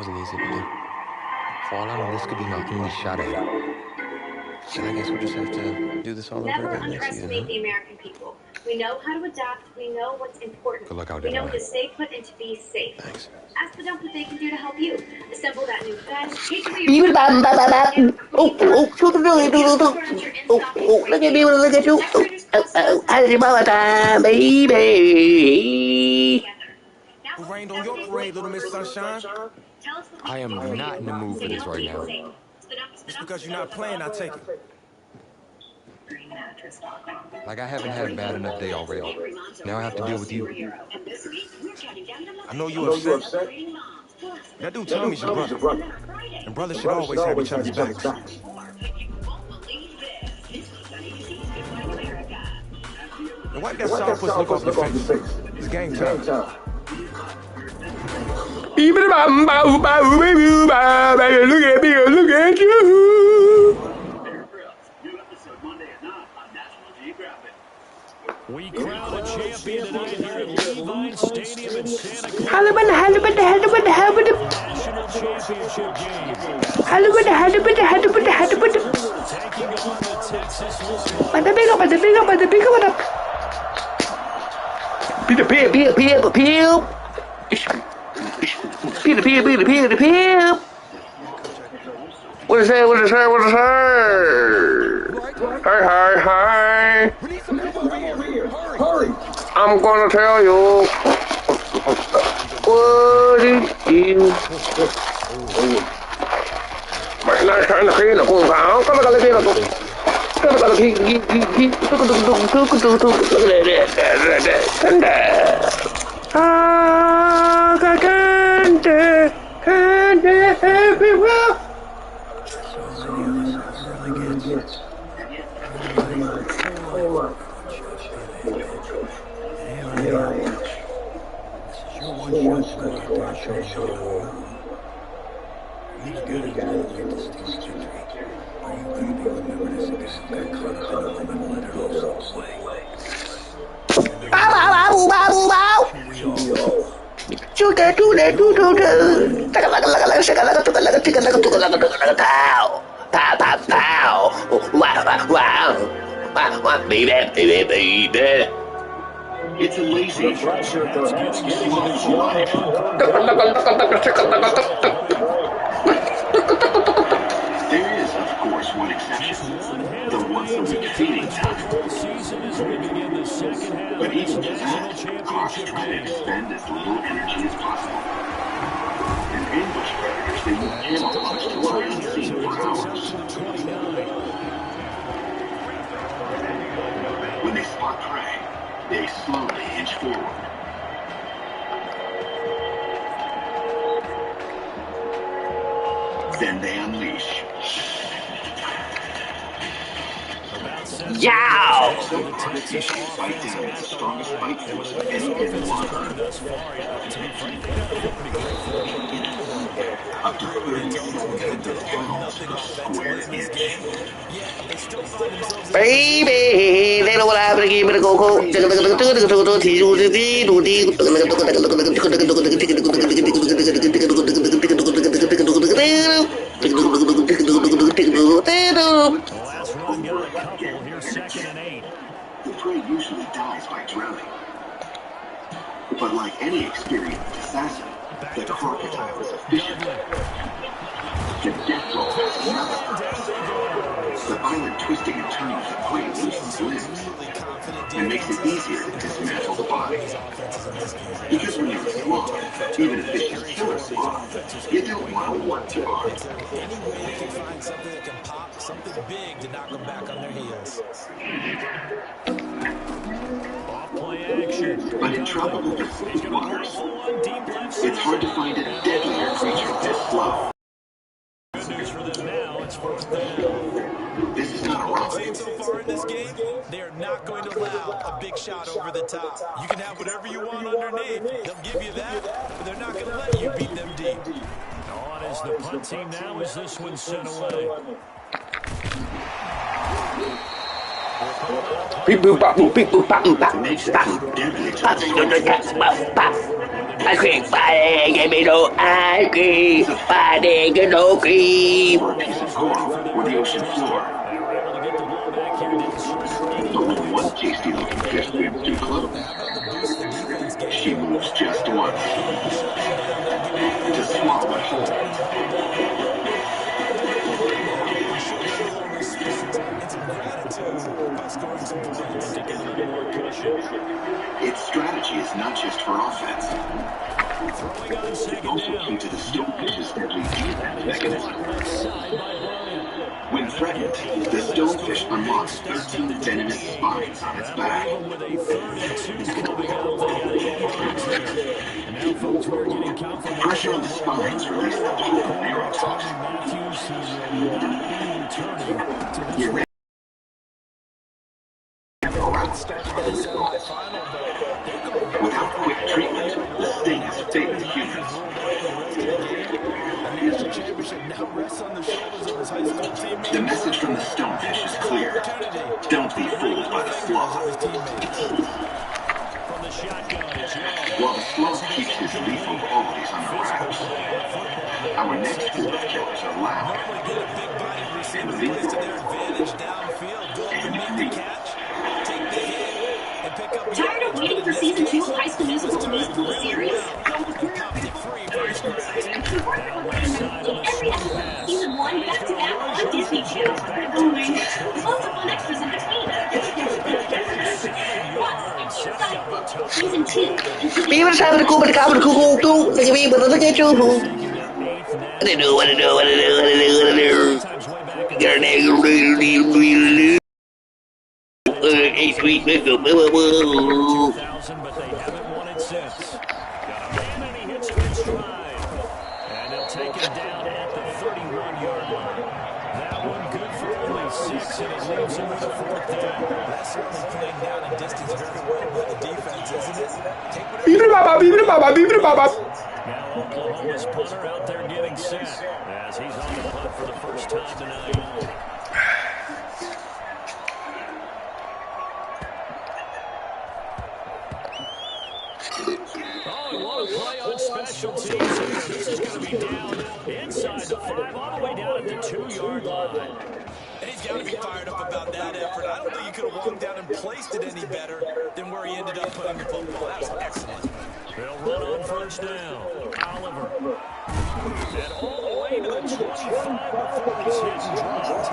wasn't easy to do. For all I know, this could be my only shot at it. And I guess we'll just have to do this all over again next season. Never underestimate the American people. We know how to adapt. We know what's important. Good luck out there. We know when to stay put and to be safe. Thanks. Ask the dump what they can do to help you. Assemble that new fence. Take Oh, look at me, look at you. I see my time, baby. Who rained on your parade, Little Miss Sunshine? I am not in the mood for this right now. Just because you're not playing, I take it. Like, I haven't had a bad enough day already. Now I have to deal with you. I know you're upset. That dude Tommy's your brother. And brothers should always have each other's backs. And wipe that sourpuss look off your face. It's game time. Look at me, look at you. We crown a champion tonight here at Levi Stadium in Santa Cruz. National Championship game. Taking on the Texas Wolves. What is that? Hi. I'm gonna tell you what it is. Man, I'm trying to clean the whole town. Look at that everywhere. Baby. It's a lazy pressure for There is, of course, one exception. The once-a-week feeding time. But even that costs trying to expend as little energy as possible. And ambush predators, they will camouflage to lie unseen for hours. When they spot prey, they slowly inch forward. Then they unleash. Yow! Some fight down the strongest fight force of any given one. Up to 37 pounds per square inch. Baby, they don't want to give me the go. The prey usually dies by drowning. But like any experienced assassin, the crocodile is efficient. The death roll has another purpose. The violent twisting and turning of the prey loosens limbs and makes it easier to dismantle the body. Because when you're a sloth, even efficient killer sloth, you don't want to work too hard. Anyone can find something that can pop, something big to knock them back on their heels. Off-play action. But in tropical Pacific waters, it's hard to find a deadlier creature this slow. Good news for them now, it's first down. This is not a rocket. So far in this game, they are not going to allow a big shot over the top. You can have whatever you want underneath. They'll give you that, but they're not going to let you beat them deep. On is the punt team now as this one sent away. Makes it so deadly to ice cream, buddy, give me no ice cream, buddy, get no cream. Or a piece of coral, or the ocean floor. They were able to get the ball back here down stretch. But when one tasty-looking fish swims too close, she moves just once to swallow it whole. Its strategy is not just for offense. It's also key to the stonefish's deadly defense mechanism. When threatened, the stonefish unlocks 13 venomous spines on its back. Pressure on the spines releases the potent neurotoxin. Without quick treatment, the sting is fatal to humans. The message from the stonefish is clear. Don't be fooled by the sloth. While the sloth keeps his lethal qualities under wraps, our next group of killers are loud and lethal and free. Tired of waiting for season 2 of High School Musical the Musical the series? Every episode of season 1 back-to-back on Disney Channel. There's lots of fun extras in between. Plus, season 2, People trying to go, but the cop with the cuckoo, take me, but look at you. What to do, what to do, what to do, what to do, what to do. Your name, But they haven't won it since. Got a man and he hits it in stride. And they'll take him down at the 31-yard line. That one good for only 6, and it leaves him with a 4th down. That's certainly playing down in distance very well by the defense, isn't it? Take Now Oklahoma's punter out there getting set as he's on the punt for the first time tonight. Special teams here. This is going to be down inside the 5, all the way down at the 2-yard line. And he's got to be fired up about that effort. I don't think he could have walked down and placed it any better than where he ended up putting the football. That was excellent. They'll run on first down. Oliver. And all the way to the 25 before he's hit and dropped.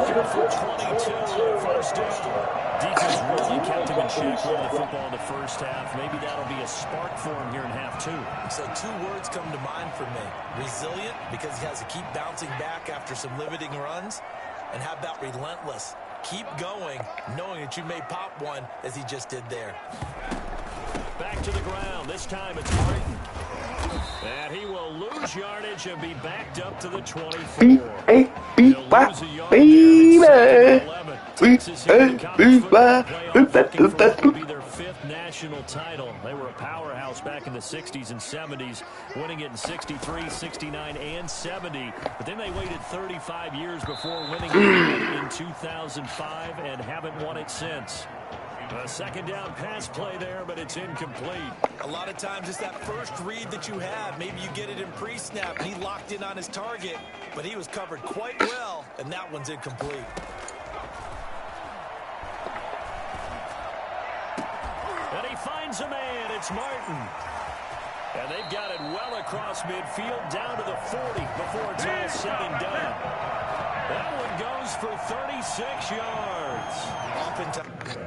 Looking for 22 on first down. Defense really kept him in check with the football in the first half. Maybe that'll be a spark for him here in half 2. So 2 words come to mind for me. Resilient, because he has to keep bouncing back after some limiting runs. And how about relentless? Keep going, knowing that you may pop one, as he just did there. Back to the ground. This time it's Martin. And he will lose yardage and be backed up to the 24. He'll lose a yard there. Texas here in college football playoff, looking for what will be their 5th national title. They were a powerhouse back in the 60s and 70s, winning it in 63, 69, and 70. But then they waited 35 years before winning it in 2005 and haven't won it since. A second down pass play there, but it's incomplete. A lot of times it's that first read that you have. Maybe you get it in pre-snap, and he locked in on his target, but he was covered quite well, and that one's incomplete. And he finds a man. It's Martin. And they've got it well across midfield, down to the 40 before it's all said and done. That one goes for 36 yards. Oftentimes.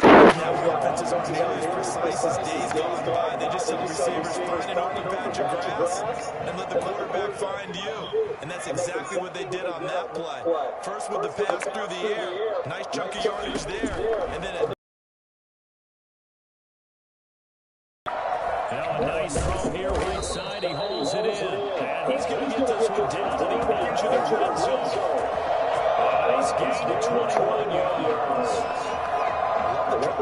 Now offenses aren't nearly as precise as days gone by. They just let receivers find an open patch of grass and let the quarterback find you. And that's exactly what they did on that play. First with the pass through the air. Nice chunk of yardage there. And then now a nice throw here right side. He holds it in. And he's going to get this one down to the edge of the red zone. A nice gain to 21 yards.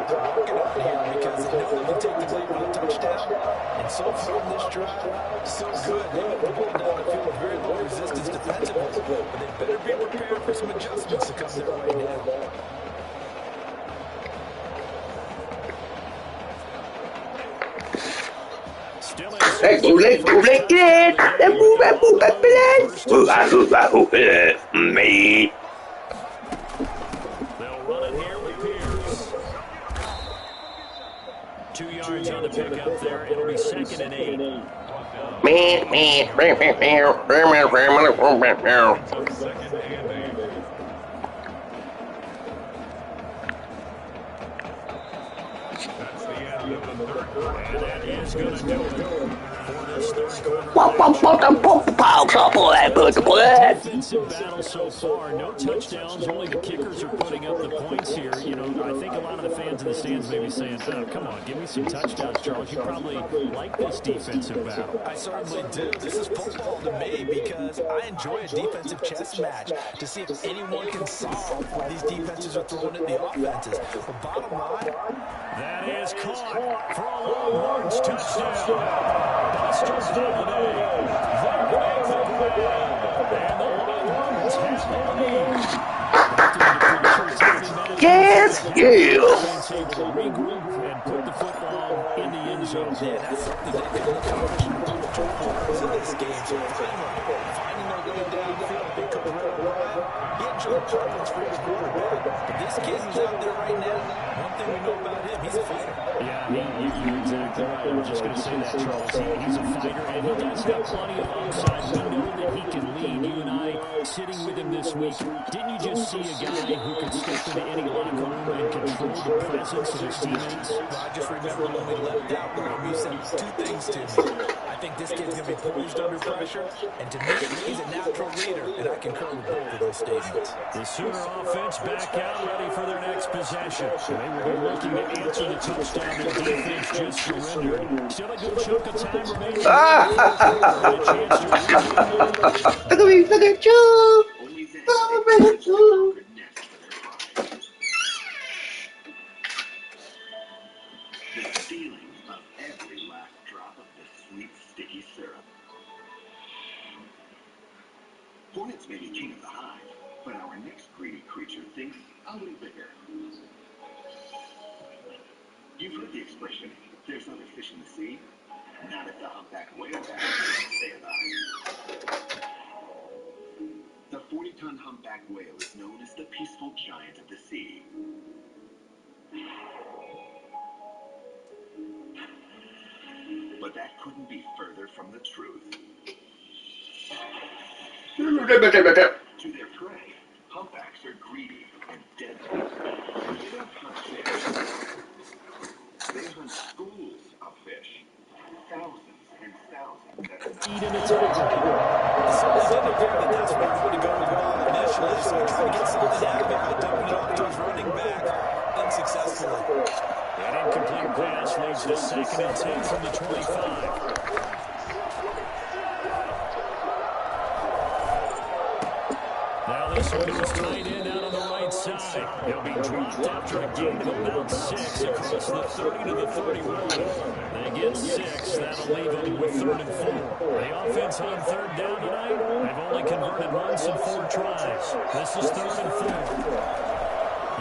they're working on here because they know they can take the lead with a touchdown. And so far in this drive, so good. They moved the ball down the field with very low resistance defensively. But they better be prepared for some adjustments to come their way now. Let's go, let's go, let's get it. Let's move, let's move, let's play. Me. They'll run it here with Pierce. 2 yards on the pickup there. It'll be 2nd and 8. And that is going to do it for this third quarter. Defensive battle so far. No touchdowns. Only the kickers are putting up the points here. You know, I think a lot of the fans in the stands may be saying, oh, come on, give me some touchdowns, Charles. You probably like this defensive battle. I certainly do. This is football to me because I enjoy a defensive chess match to see if anyone can solve what these defenses are throwing at the offenses. But bottom line, that is caught for a Longhorns touchdown. Buster Holiday. They make the grab. And the Longhorns have the lead. Yes, yeah. Able to regroup and put the football in the end zone. Yeah, that's something they can accomplish in multiple quarters of this game. So finding their way downfield, they could run around. He had Joe Perkins for his quarterback. But this kid who's out there right now, one thing we know about him, he's a fighter. Yeah, you're exactly right. I was just going to say that, Charles. He's a fighter, and he does have plenty of upside. We know that he can lead. You and I, sitting with him this week, didn't you just see a guy who could step into any locker room and control the presence of his teammates? I just remember when we left out the room, you said 2 things to me. I think this kid's going to be poised under pressure, and to me, he's a natural leader, and I concur with both of those statements. The Sooner offense back out, ready for their next possession. They will be looking to answer the touchdown their defense just surrendered. Still a good chunk of time remaining. Look at you. The stealing of every last drop of the sweet, sticky syrup. Hornets may be king of the hive, but our next greedy creature thinks a little bigger. You've heard the expression, there's other fish in the sea. Not if the humpback whale stay alive. The 40-ton humpback whale is known as the peaceful giant of the sea. But that couldn't be further from the truth. To their prey, humpbacks are greedy and deadly. They don't hunt fish. They hunt schools of fish. Thousands and thousands at a time. It certainly didn't appear that that's where he wanted to go with the ball initially, so he tried to get something out of it by dumping it off to his running back unsuccessfully. That incomplete pass leads to 2nd and 10 from the 25. Now this one is tight end out on the right side. He'll be dropped after a gain of about 6 across the 30 to the 31. They get 6. That'll leave them with 3rd and 4. The offense on 3rd down tonight, they've only converted once in 4 tries. This is 3rd and 4.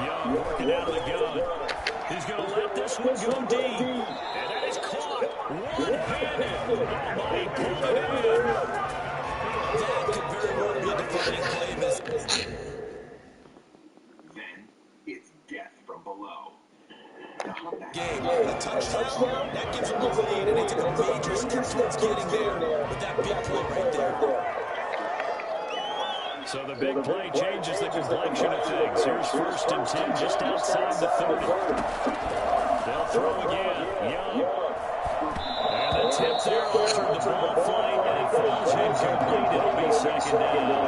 Young working out of the gun. He's going to let this one go deep. And that is caught one-handed. Oh, my, pulled it in. That could very well be a defining play in this. Then, it's death from below. The humpback Game, a touchdown, that gives them the lead, and they took a major step towards getting there with that big play right there. So the big play changes the complexion of things. Here's 1st and 10 just outside the 30. They'll throw again. Young. And the tip there altered the ball flight, and it falls incomplete. It'll be 2nd down.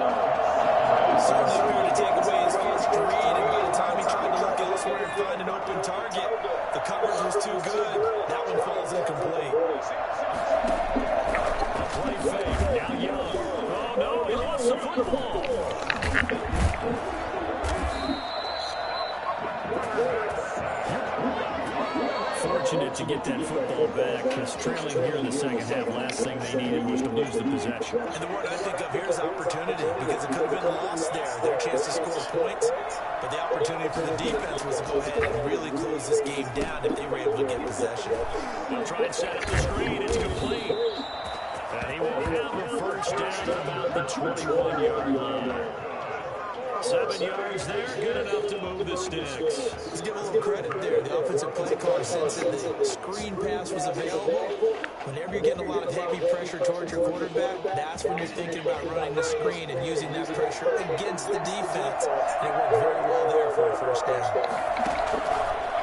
Certainly appeared to take away his first read, and by the time he tried to look elsewhere and find an open target, the coverage was too good. That one falls incomplete. A play fake. Now Young. Oh, no, he lost the football. fortunate to get that football back, because trailing here in the second half, last thing they needed was to lose the possession. And the word I think of here is opportunity, because it could have been lost there, their chance to score points. But the opportunity for the defense was to go ahead and really close this game down if they were able to get possession. They'll try and set up the screen. It's complete. And he will have a first down about the 21-yard line. 7 yards there, good enough to move the sticks. Let's give a little credit there. The offensive play caller said that the screen pass was available. Whenever you're getting a lot of heavy pressure towards your quarterback, that's when you're thinking about running the screen and using that pressure against the defense. And it worked very well there for a first down.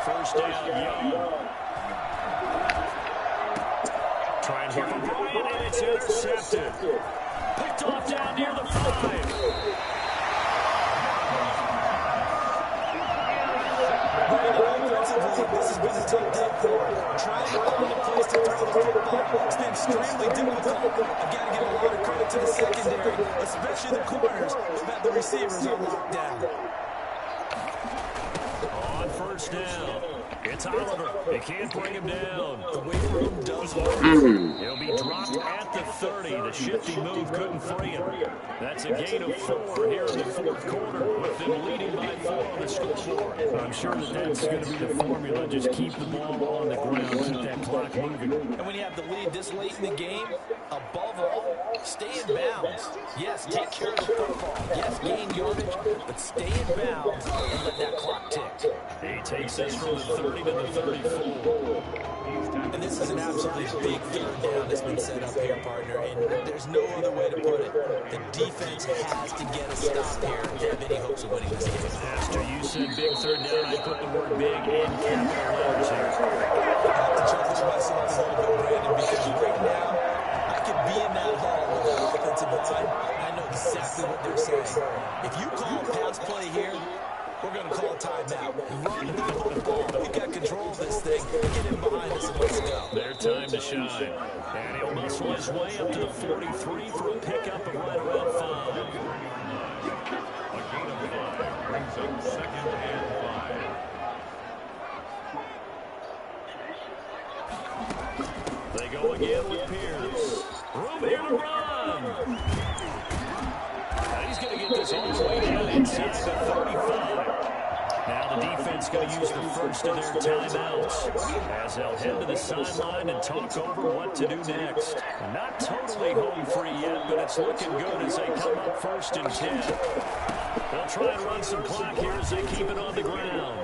First down, Young. Trying here for Bryant, and it's intercepted. Picked off down near the 5. This has been a tough day for him. Trying to find a place to throw the football. It's been extremely difficult. I've got to give a lot of credit to the secondary, especially the corners, who've had the receivers on lockdown. On first down, it's Oliver. They can't bring him down. The weight room does work. He'll be dropped at the 30. The shifty move couldn't free him. That's a gain of 4 here in the fourth quarter, with them leading by 4 on the scoreboard. I'm sure that's going to be the formula. Just keep the ball on the ground, keep that clock moving. And when you have the lead this late in the game, above all, stay in bounds. Yes, take care of the football. Yes, gain yardage, but stay in bounds and let that clock tick. He takes us from the 30 to the 34. And this is an absolutely big third down that's been set up here, partner, and there's no other way to put it. The defense has to get a stop here to have any hopes of winning this game. Master, you said big third down. I put the word big in capital letters here. I have to chuckle to myself a little bit, Brandon, because right now, I could be in that hall with the offensive line. I know exactly what they're saying. If you call a pass play here, we're going to call a timeout. Run the football. We've got control of this thing. Get in behind us and let's go. Their time to shine. And he'll muscle his way up to the 43 for a pickup of right around 5. A gain of 5 brings up 2nd and 5. They go again with Pierce. Room here to run. Now he's going to get this all the way down inside the 35. Now the defense going to use the first of their timeouts as they'll head to the sideline and talk over what to do next. Not totally home free yet, but it's looking good as they come up 1st and 10. They'll try and run some clock here as they keep it on the ground.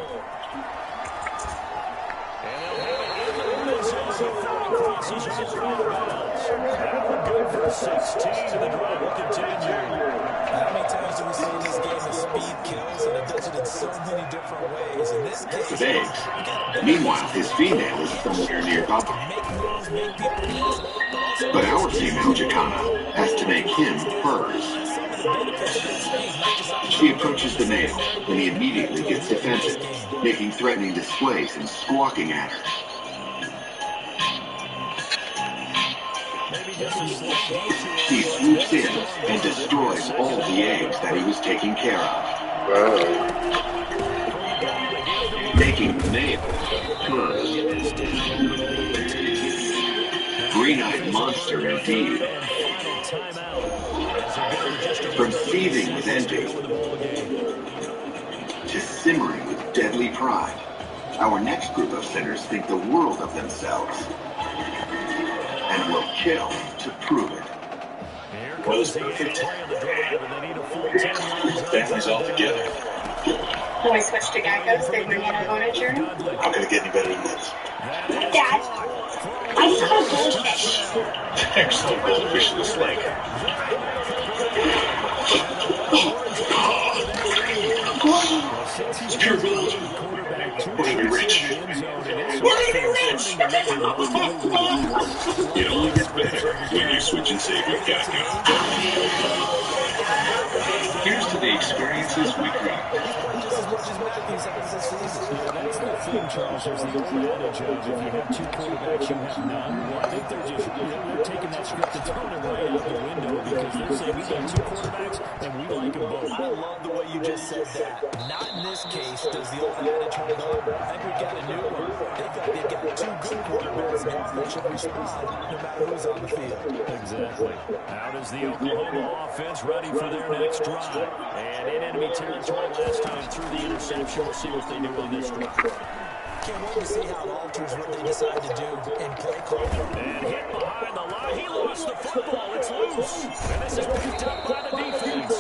And they'll have it in the red zone before it crosses over out of bounds. That one good for 16, and the drive will continue. How many times do we see in this game that speed kills, and it does it in so many different ways? In this case, meanwhile, his female is somewhere nearby. But our female Jacana has to make him hers. She approaches the male, and he immediately gets defensive, making threatening displays and squawking at her. He swoops in and destroys all the eggs that he was taking care of. Making the male hers. Green-eyed monster indeed. From seething with envy to simmering with deadly pride, our next group of sinners think the world of themselves and will kill to prove it. Well, it's perfect. Families all together. When we switch to Geckos, they bring in a monager. How can it get any better than this? Dad, I saw a goldfish. There's still goldfish in this lake. It's pure gold. We're gonna be rich. We're gonna be rich! It only gets better when you switch and save with Geico. Here's to the experiences we create. thing, Charles. There's the old adage of if you have two quarterbacks, you have none. Well, I think they're taking that script and throwing it right out the window because they're saying we've got two quarterbacks and we like them both. I love the way you just said that. Not in this case does the old adage hold up. I think we've got a new one. They've got two good quarterbacks now that should respond no matter who's on the field. Exactly. Out is the Oklahoma offense ready for their next drive. And in enemy territory last time through the interception. We'll see what they do on this drive. Can't wait to see how it alters what they decide to do in play calling. And hit behind the line. He lost the football. It's loose. And this is picked up by the defense.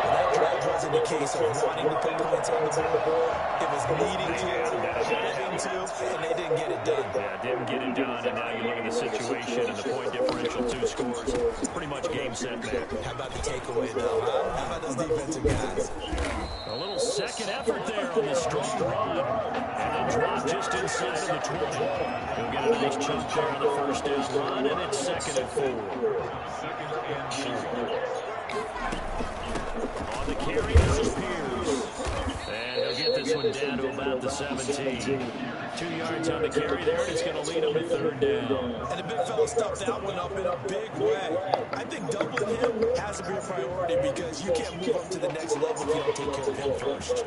That drive wasn't a case of wanting to put points on the board. It was needing to, having to, and they didn't get it done. Yeah, didn't get it done, and now you look at the situation and the point differential, 2 scores. Pretty much game, set, back. How about the takeaway, though, huh? How about those defensive guys? A little second effort there on the strong run. And then drop just inside of the 20. He'll get a nice chunk there on the first down run, and it's 2nd and 4. On the carry, this is Pierce. And he'll get this one down to about the 17. 2 yards on the carry there, and it's going to lead him to 3rd down. And the big fella stuffed that one up in a big way. I think doubling him has to be a priority because you can't move up to the next level if you don't take care of him first.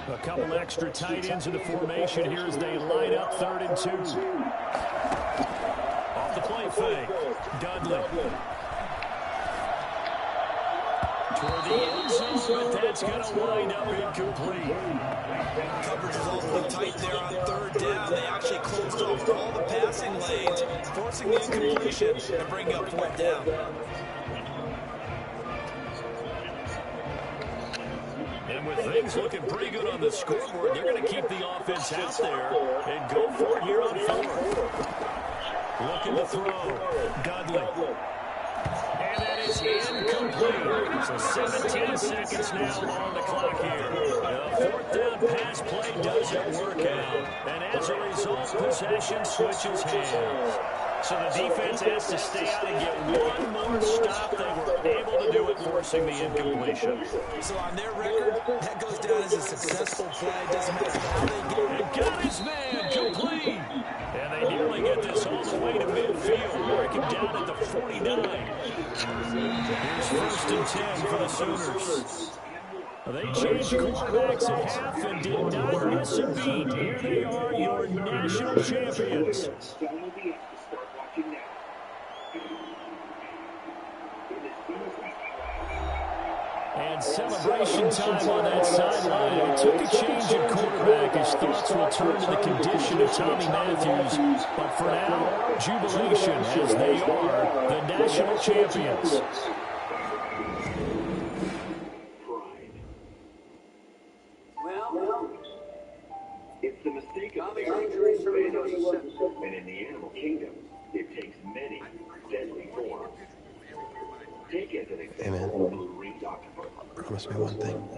A couple extra tight ends in the formation here as they line up 3rd and 2. Off the play fake, Dudley. Toward the end zone, but that's going to wind up incomplete. Coverage is awfully tight there on 3rd down. They actually closed off all the passing lanes, forcing the incompletion and bringing up 4th down. And with things looking pretty good on the scoreboard, they're going to keep the offense out there and go for it here on 4th. Looking to throw, Dudley. And that is incomplete. So 17 seconds now on the clock here. The 4th down pass play doesn't work out. And as a result, possession switches hands. So the defense has to stay out and get one more stop. They were able to do it, forcing the incompletion. So on their record, that goes down as a successful play. Doesn't matter how they get it. Got his man complete. And they nearly get this all the way to midfield. Mark him down at the 49. Here's 1st and 10 for the Sooners. They changed quarterbacks at half and did not miss a beat. Here they are, your national champions. And celebration time on that sideline. It took a change at quarterback as thoughts will turn to the condition of Tommy Matthews. But for now, jubilation as they are the national champions. Well, it's the mistake of the injuries and in the animal kingdom, it takes many deadly forms. Take as an example the blue-ringed octopus. Promise me one thing.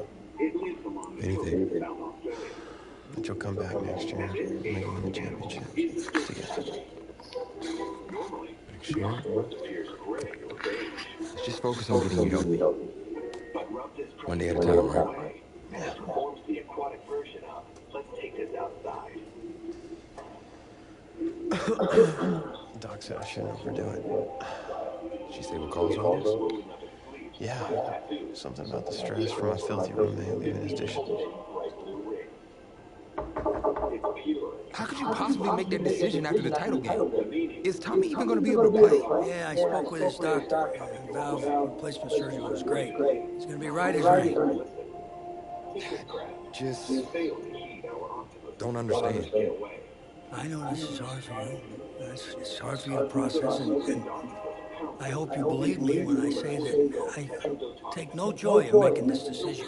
It lives along the Anything. coast of South Australia. That you'll come back next year and make it win the championship. Together. Normally, Sure. appears gray or beige. Let's just focus on getting you healthy. But rub this One day at a time, right? away, and it forms the aquatic version of, let's take this outside. Doc said I shouldn't overdo it. She say what caused all this? Yeah, something about the stress from my filthy roommate leaving his dishes. How could you possibly make that decision after the title game? Is Tommy even going to be able to play? Yeah, I spoke with his doctor. Valve replacement surgery was great. He's going to be right as rain. Just don't understand. I know this is hard for you. It's hard for you to process, and I hope you believe me when I say that I take no joy in making this decision.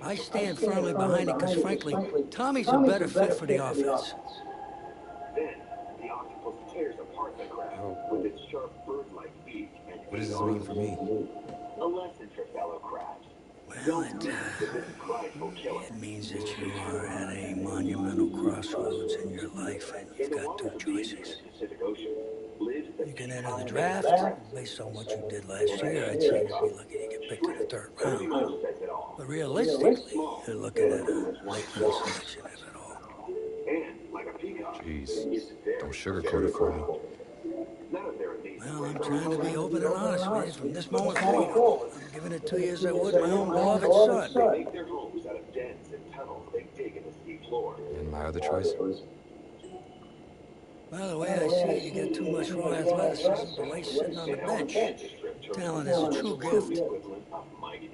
I stand firmly behind it because, frankly, Tommy's a better fit for the offense. Then, the octopus tears apart the crab with its sharp bird-like beak and What does this mean for me? a lesson for fellow crabs. Well, it means that you are at a monumental crossroads in your life, and you've got two choices. You can enter the draft. Based on what you did last year, I'd say you'd be lucky to get picked in the third round. But realistically, you're looking at a late-round selection, if at all. Jeez, don't sugarcoat it for me. Well, I'm trying to be open and honest with you from this moment forward. I'm giving it to you as I would my own beloved son. And my other choice? Well, the way I see it, you get too much raw athleticism to waste sitting on the bench. Talent is a true gift.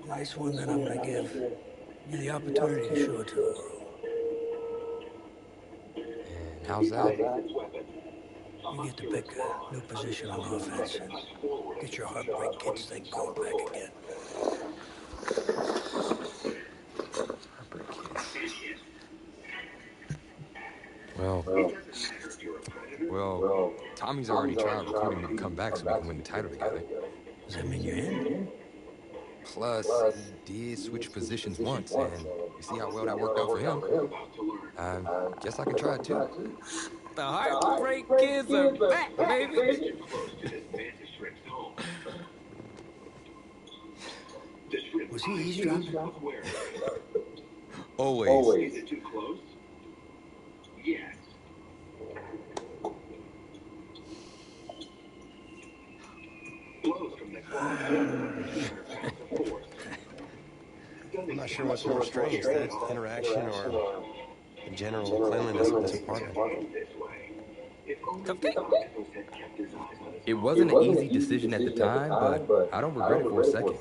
And it's one that I'm going to give you the opportunity to show it to the world. And how's that? You get to pick a new position on offense and get your heartbreak kids thing going back again. Well, Tommy's already tried recruiting me to come back so we can win the title together. Does that mean you're in? Plus, he did switch positions once, and you see how well that worked out for him. I guess I can try it too. The heartbreak kids are back, baby. Was he eavesdropping? Always. Is it too close? Yes. I'm not sure what's more strange, that interaction or the general cleanliness of this apartment. It wasn't an easy decision at the time, but I don't regret it for a second.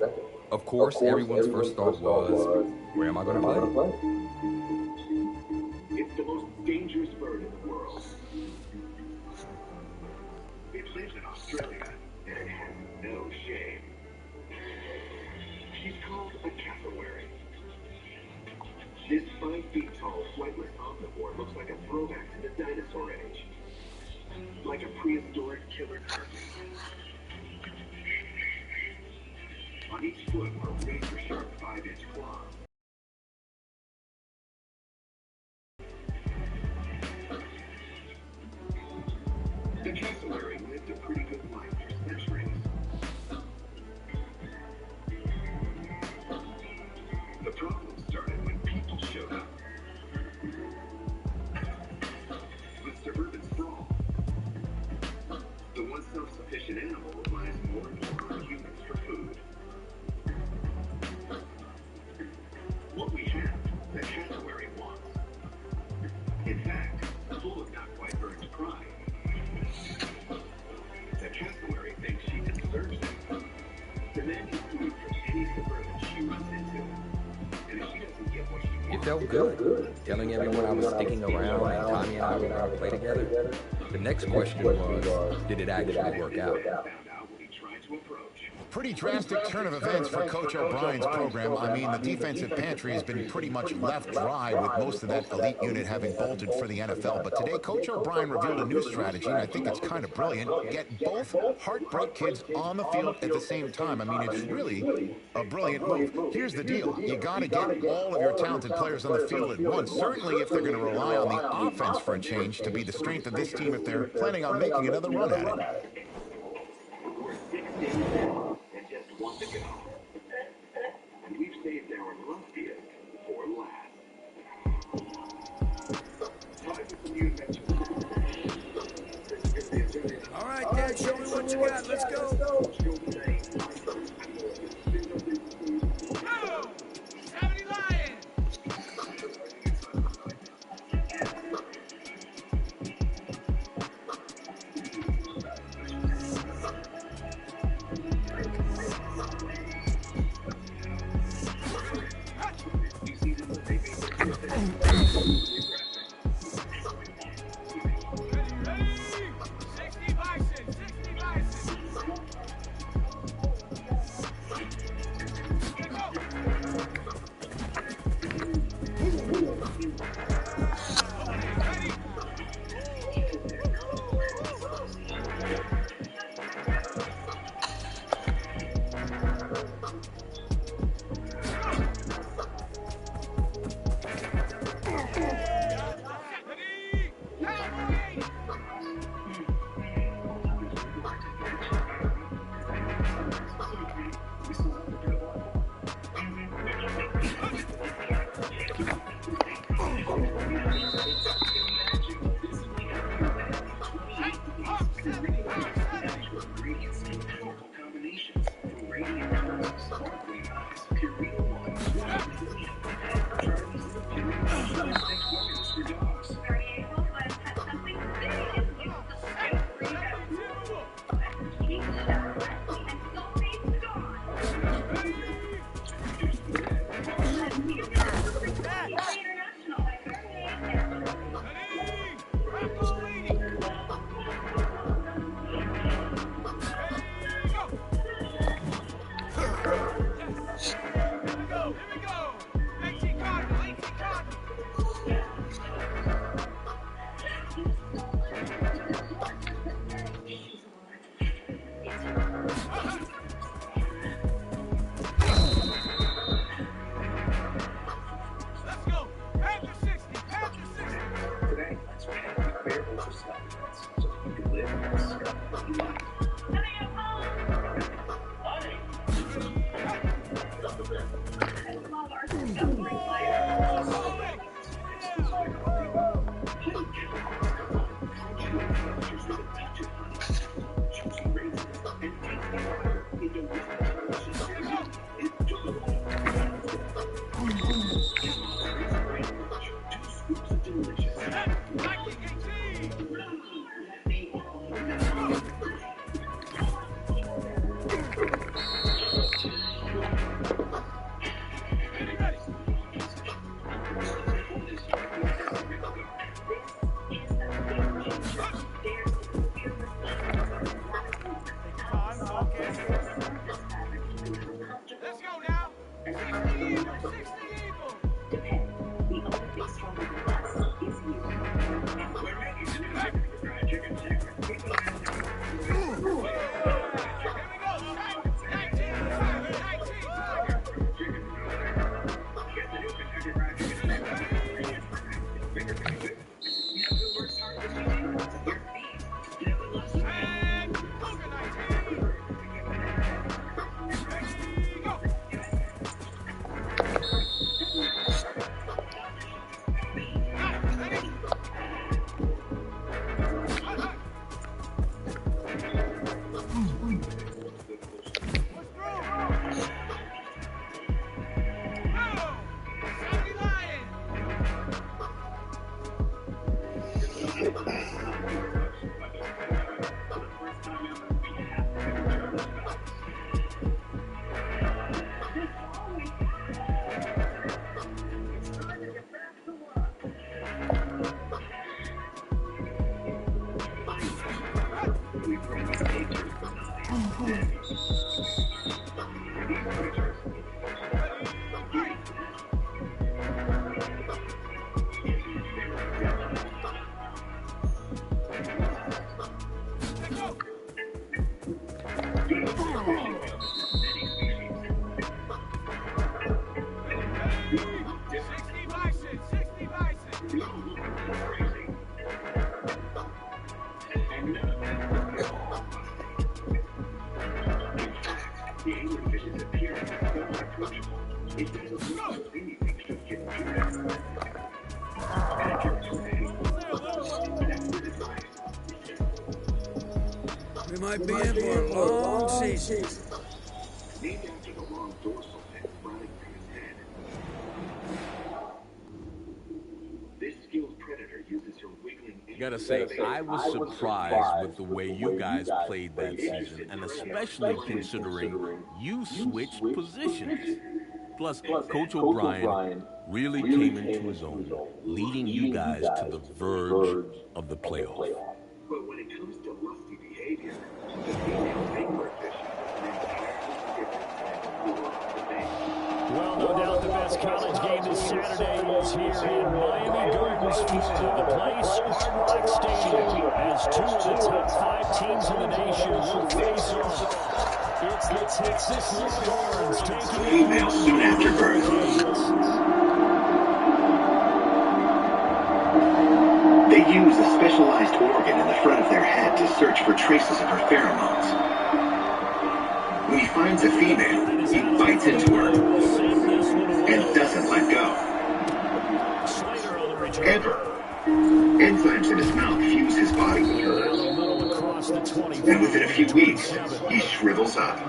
Of course, everyone's first thought was, where am I going to play? It's the most dangerous bird in the world. It lives in Australia, and it has no shame. She's called a cassowary. This 5 feet tall, flightless omnivore looks like a throwback to the dinosaur age. Like a prehistoric killer turkey. On each foot are razor-sharp 5-inch claws. The cassowary lived a pretty good life for centuries. The problem started when people showed up. With suburban sprawl, the once self-sufficient animal relies more and more on humans for food. What we have, the cassowary wants. In fact, full of not quite earned pride. The cassowary thinks she deserves it. Demanding food from any suburban she runs into. And if she doesn't get what she wants, It felt good, telling everyone I was sticking around and Tommy and I were going to play together. The next question was, did it actually work out? Pretty drastic turn of events for Coach O'Brien's program. I mean, the defensive pantry has been pretty much left dry with most of that elite unit having bolted for the NFL. But today, Coach O'Brien revealed a new strategy, and I think it's kind of brilliant. Get both heartbreak kids on the field at the same time. I mean, it's really a brilliant move. Here's the deal. You got to get all of your talented players on the field at once. Certainly if they're going to rely on the offense for a change to be the strength of this team if they're planning on making another run at it. And just one to go. And we've saved our lustiest for last. Time for some new adventures. All right, Dad, show me what you got. Let's go. Oh, 70 Lions! We might be in for a long season. Named after the long dorsal fin running from his head. This skilled predator uses her wiggling... Gotta say, I was surprised with the way you guys played that season, and especially considering you switched positions. Plus, Coach O'Brien really came into his own, leading you guys to the verge of the playoff. But when it comes to lusty behavior, the female angler fishing Well, no doubt the best college game this Saturday is here in Miami Gardens, Florida. The place, Hard Rock Stadium, as two of the top 5 teams in the nation will face off. It's the Texas Longhorns taking female soon after birth. They use a specialized organ in the front of their head to search for traces of her pheromones. When he finds a female, he bites into her and doesn't let go. Ever. Enzymes in his mouth fuse his body with hers. And within a few weeks, he shrivels up,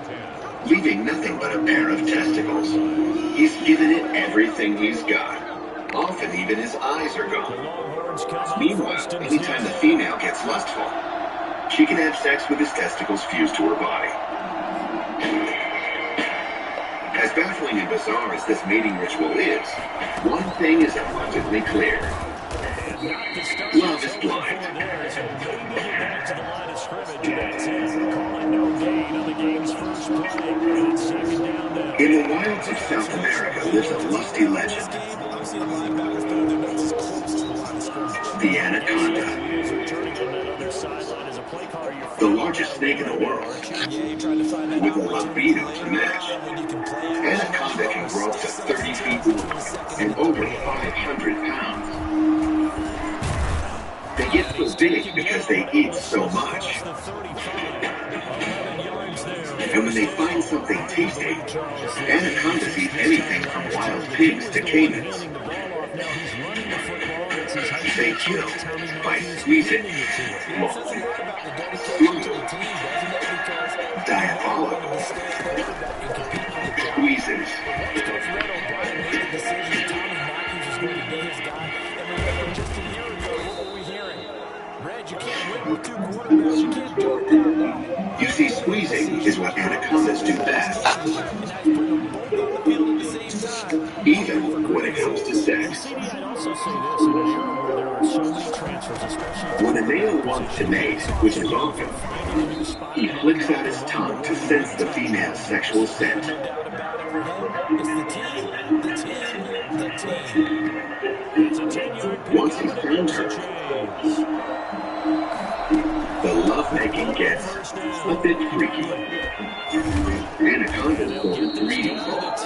leaving nothing but a pair of testicles. He's given it everything he's got. Often even his eyes are gone. Meanwhile, anytime the female gets lustful, she can have sex with his testicles fused to her body. As baffling and bizarre as this mating ritual is, one thing is abundantly clear. Love is blind. In the wilds of South America lives a lusty legend. The anaconda. The largest snake in the world. With a libido to match. Anaconda can grow up to 30 feet long and over 500 pounds. They get so big because they eat so much. And when they find something tasty, anacondas eat anything from wild pigs to caimans. They kill by squeezing. Diabolical. Squeezes. You see, squeezing is what anacondas do best. Even when it comes to sex. When a male wants to mate, which is often, he flicks out his tongue to sense the female's sexual scent. Once he's found her, the lovemaking gets a bit freaky. Anacondas form breeding balls.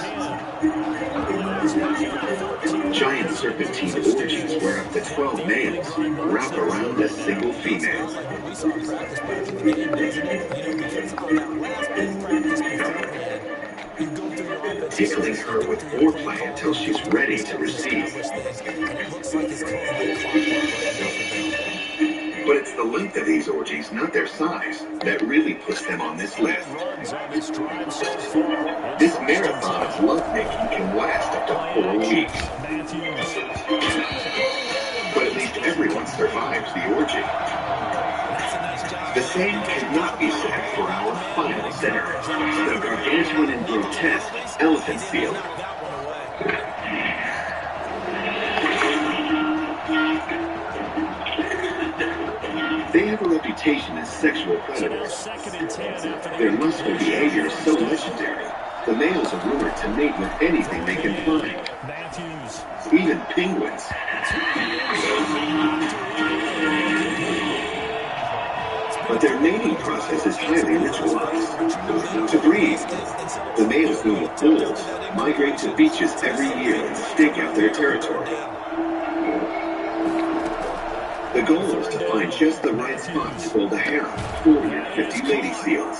Giant serpentine orgies where up to 12 males wrap around a single female. Tickling her with foreplay until she's ready to receive. But it's the length of these orgies, not their size, that really puts them on this list. This marathon of lovemaking can last up to 4 weeks. But at least everyone survives the orgy. The same cannot be said for our final sinner, the gargantuan and grotesque elephant seal. They have a reputation as sexual predators. Their lustful behavior is so legendary, the males are rumored to mate with anything they can find. Even penguins. But their mating process is highly ritualized. To breed, the males known as bulls migrate to beaches every year and stake out their territory. The goal is to find just the right spot to build a harem of 40 or 50 lady seals.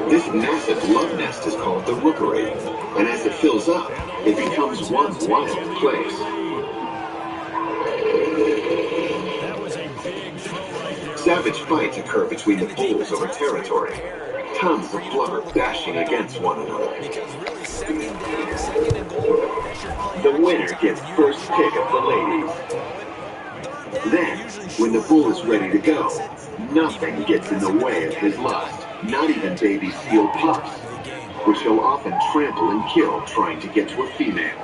This massive love nest is called the rookery, and as it fills up, it becomes one wild place. Savage fights occur between the bulls over territory, tons of blubber bashing against one another. The winner gets first pick of the ladies. Then, when the bull is ready to go, nothing gets in the way of his lust, not even baby seal pups, which he'll often trample and kill trying to get to a female.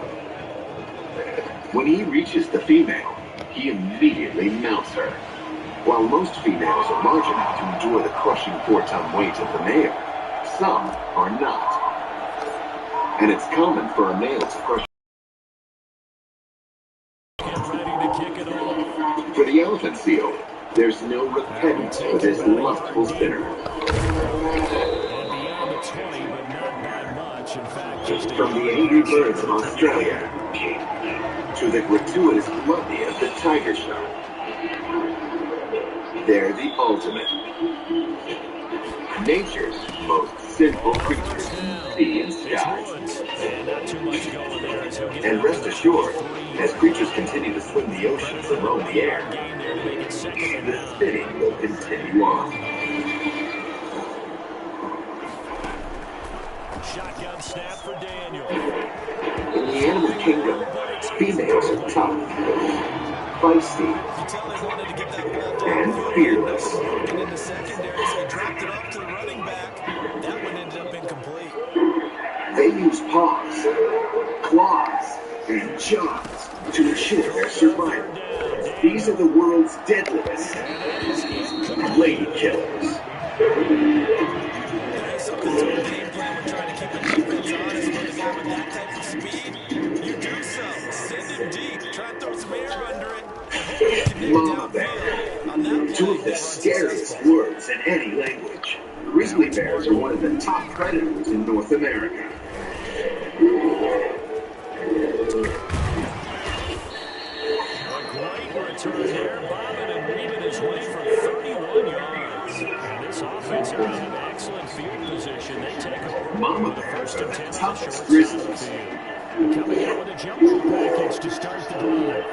When he reaches the female, he immediately mounts her. While most females are large enough to endure the crushing 4-ton weight of the male, some are not. And it's common for a male to crush. For the elephant seal, there's no repentance for this lustful spinner. From the angry birds of Australia to the gratuitous gluttony of the tiger shark, they're the ultimate. Nature's most sinful creatures, sea and sky. And rest assured, as creatures continue to swim the oceans and roam the air, the spinning will continue on. Shotgun snap for Daniel. In the animal kingdom, females are tough, feisty, and fearless. Working in the secondary, so he dropped it off to the running back. That one ended up incomplete. They use paws, claws, and jaws to ensure their survival. These are the world's deadliest lady killers. Something to a game plan when trying to keep the defense honest, but a guy with that type of speed, you do so. Send him deep. Try and throw some air under it. Mama bear. Two of the scariest words in any language. Grizzly bears are one of the top predators in North America. A great return there, bobbing and weaving his way for 31 yards. And this offense is in an excellent field position. They take over. Mama bears are the toughest grizzlies. Coming out with a jumbo package to start the drive.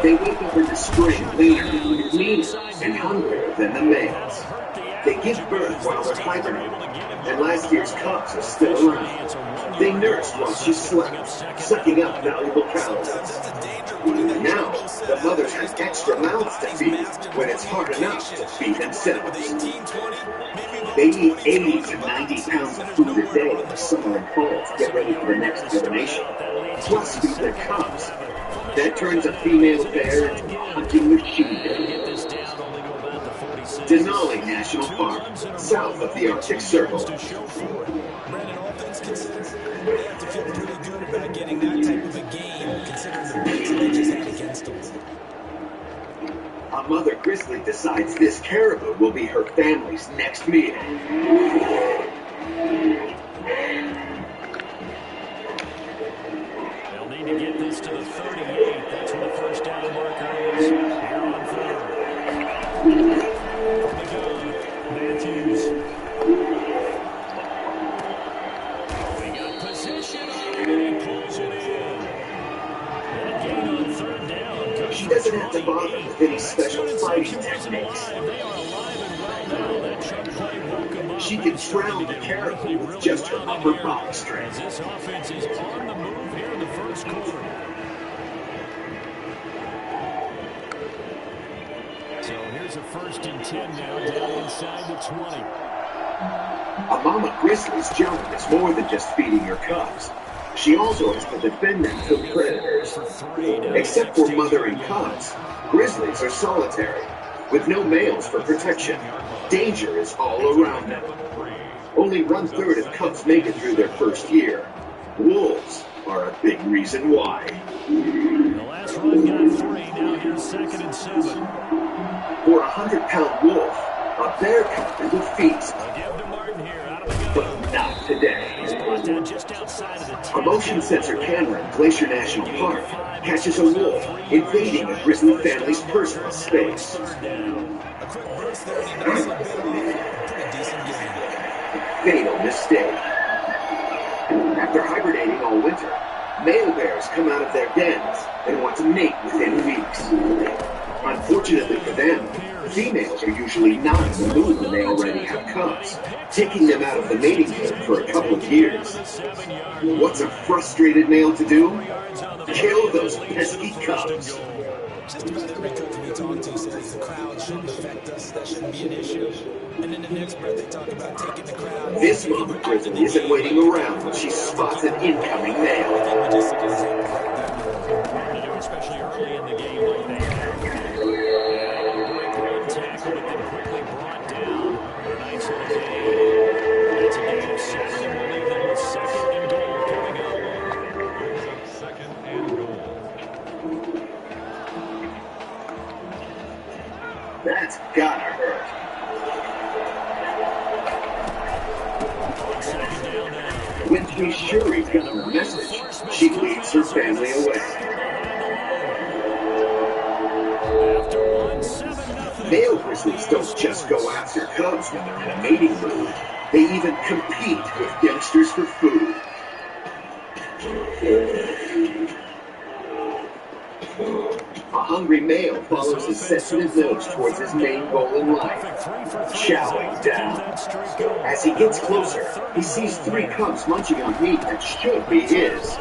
They wake up in the spring leaner, meaner, and hungrier than the males. They give birth while they're hibernating, and last year's cubs are still around. They nurse while she slept, sucking up valuable calories. Now, the mothers have extra mouths to feed when it's hard enough to feed themselves. They eat 80 to 90 pounds of food a day in the summer and fall to get ready for the next hibernation, plus feed their cubs. That turns a female bear into a hunting machine gun. Denali National Park, south of the Arctic Circle. Brandon, all things considered, they have to feel pretty good about getting that type of a game, considering the beats they just had against them. A mother grizzly decides this caribou will be her family's next meal. They'll need to get this to the 38. That's where the first down marker is. Here on third. From the gun, Matthews. We got possession on it, and he pulls it in. And gain on third down. She doesn't have to bother with any special fighting techniques. She can drown the caribou with just her upper body strength. This offense is on the move here in the first quarter. So here's a 1st and 10 now, down inside the 20. A mama grizzly's job is more than just feeding her cubs. She also has to defend them from predators. Except for mother and cubs, grizzlies are solitary, with no males for protection. Danger is all around them. Only 1/3 of cubs make it through their first year. Wolves are a big reason why. The last run got 3, now here's 2nd and 7. For a 100-pound wolf, a bear cub is a feast. But not today. A motion sensor camera in Glacier National Park catches a wolf invading a grizzly family's personal space. Fatal mistake. After hibernating all winter, male bears come out of their dens and want to mate within weeks. Unfortunately for them, females are usually not in the mood when they already have cubs, taking them out of the mating field for a couple of years. What's a frustrated male to do? Kill those pesky cubs. Just about every coach we talk to says the crowd shouldn't affect us, that shouldn't be an issue. And then the next breath they talk about taking the crowd. This mama grizzly isn't waiting around when she spots an incoming male. Especially early in the game like that. Break one tackle, but then quickly brought down. A nice little game. That's a gain of 7, and we'll leave them with 2nd and goal coming up. 2nd and goal. That's gotta hurt. When she's sure he's gotten the message, she leads her family away. After one, 7-0 Male grizzlies don't just go after cubs when they're in a mating mood. They even compete with youngsters for food. A hungry male follows his sensitive nose towards his main goal in life, chowing down. As he gets closer, he sees 3 cubs munching on meat that should be his.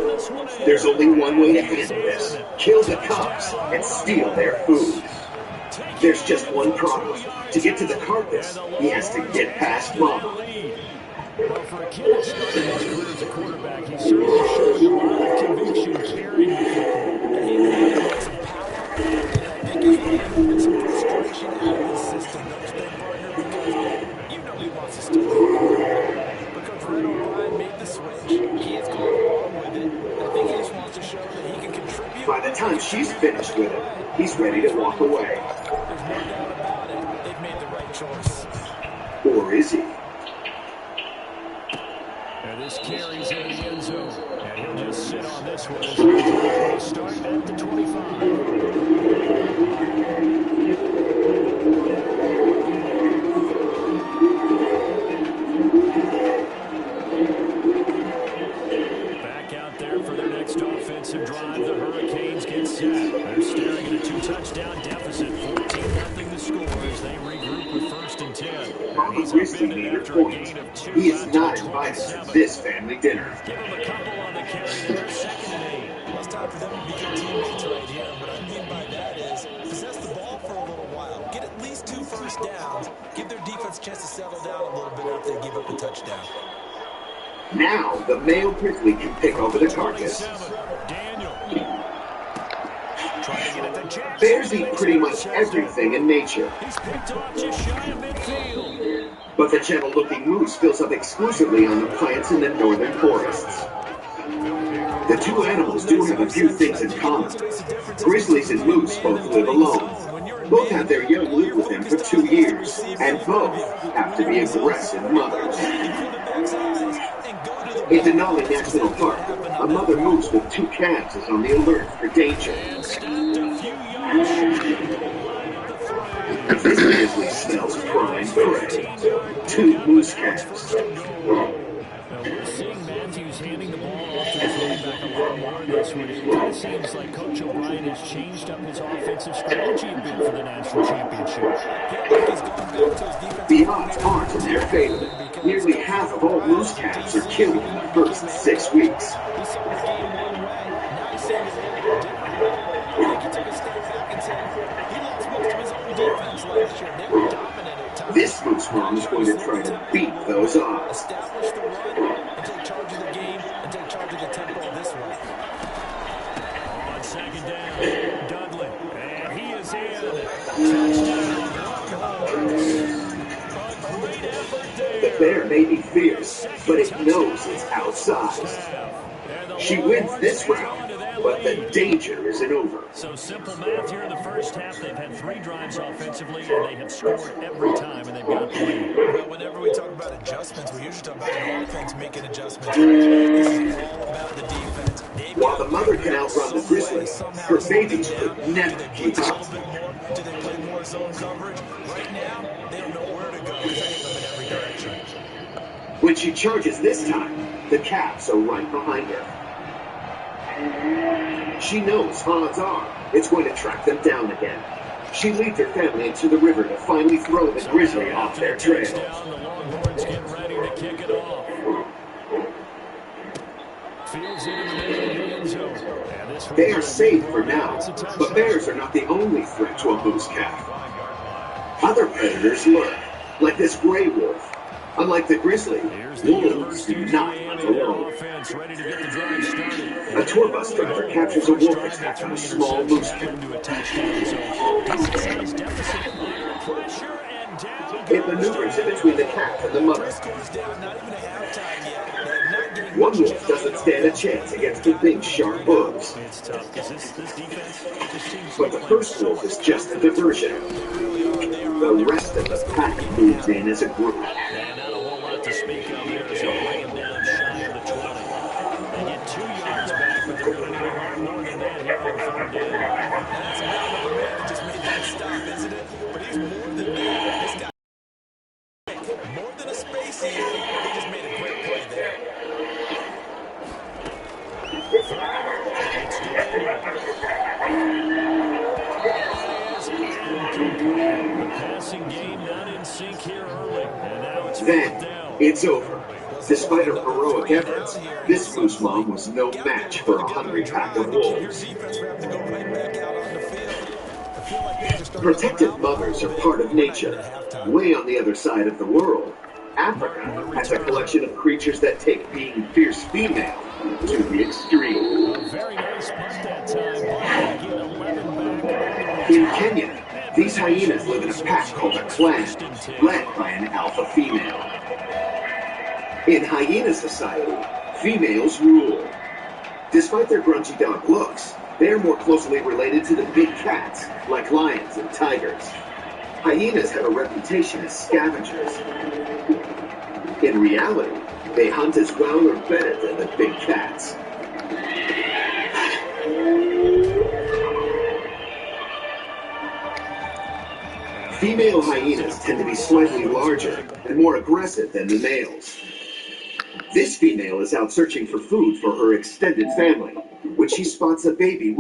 There's only one way to handle this: kill the cubs and steal their food. There's just one problem. To get to the carcass, he has to get past Mama. Well, for a kid that started his career as a quarterback, he's certainly showing a lot of conviction carrying the football. He has some power, and I think he's really moving some frustration out of his system, don't you think, partner? Because you know he wants to steal the football. But Coach Red O'Brien made the switch. He has gone along with it. I think he just wants to show that he can contribute. By the time she's finished with him, he's ready to walk away. There's no doubt about it. They've made the right choice. Or is he? And this carries in the end zone. And he'll just sit on this one as we start at the 25. Offensive drive, the Hurricanes get set. They're staring at a 2-touchdown deficit, 14-0 the score as they regroup with 1st and 10. Mama Grizzly made her point. He is not invited to this family dinner. Give him a couple on the carry there, 2nd and 8. Well, it's time for them to be good teammates right here. What I mean by that is possess the ball for a little while. Get at least 2 first downs. Give their defense a chance to settle down a little bit after they give up a touchdown. Now the male grizzly can pick over the carcass. Bears eat pretty much everything in nature. But the gentle-looking moose fills up exclusively on the plants in the northern forests. The 2 animals do have a few things in common. Grizzlies and moose both live alone. Both have their young live with them for 2 years, and both have to be aggressive mothers. In Denali National Park, a mother moose with 2 calves is on the alert for danger. This grizzly smells prime prey. 2 moose calves. We're seeing Matthews handing the ball off to his running back a lot more this week. It kind of seems like Coach O'Brien has changed up his offensive strategy a bit for the national championship. The odds aren't in their favor. Nearly half of all moose calves are killed in the first 6 weeks. This moose mom is going to try to beat those odds. Establish the run and take charge of the game and take charge of the tempo this one. On 2nd down, Dudley. And he is in. The bear may be fierce, but it knows it's outsized. She wins this round, but the danger isn't over. So simple math here in the first half. They've had 3 drives offensively, and they have scored every time, and they've got the lead. Well, whenever we talk about adjustments, we usually talk about an offense making adjustments. This is all about the defense. While the mother can outrun the grizzly, her babies could never keep up. Do they play more zone coverage? Right now, they don't know where to go because they hit them in every direction. When she charges this time, the calves are right behind her. She knows odds are it's going to track them down again. She leads her family into the river to finally throw the grizzly off their trail. The Longhorns get ready to kick it off. Fields it in the middle of the end zone. They are safe for now, but bears are not the only threat to a moose calf. Other predators lurk, like this gray wolf. Unlike the grizzly, wolves do not hunt alone. A tour bus driver captures a wolf attack on a small moose calf. It maneuvers in between the calf and the mother. One wolf doesn't stand a chance against the big, sharp hooves. But the first wolf is just a diversion. The rest of the pack moves in as a group. To speak of there as they bring him down shy of the 20. They get 2 yards back, but they're going to need a lot more than that here on 3rd down. That's another man that just made that stop, isn't it? But he's more than that. This guy, more than a space eater. He just made a great play there. It's delivered. Is incomplete. The passing game not in sync here early. And now it's fourth down. It's over. Despite her heroic efforts, this Moose Mom was no match for a hungry pack of wolves. Protective mothers are part of nature. Way on the other side of the world, Africa has a collection of creatures that take being fierce female to the extreme. Very nice punt that time. Again, 11 back. In Kenya, these hyenas live in a pack called a clan, led by an alpha female. In hyena society, females rule. Despite their grungy dog looks, they are more closely related to the big cats, like lions and tigers. Hyenas have a reputation as scavengers. In reality, they hunt as well or better than the big cats. Female hyenas tend to be slightly larger and more aggressive than the males. This female is out searching for food for her extended family. When she spots a baby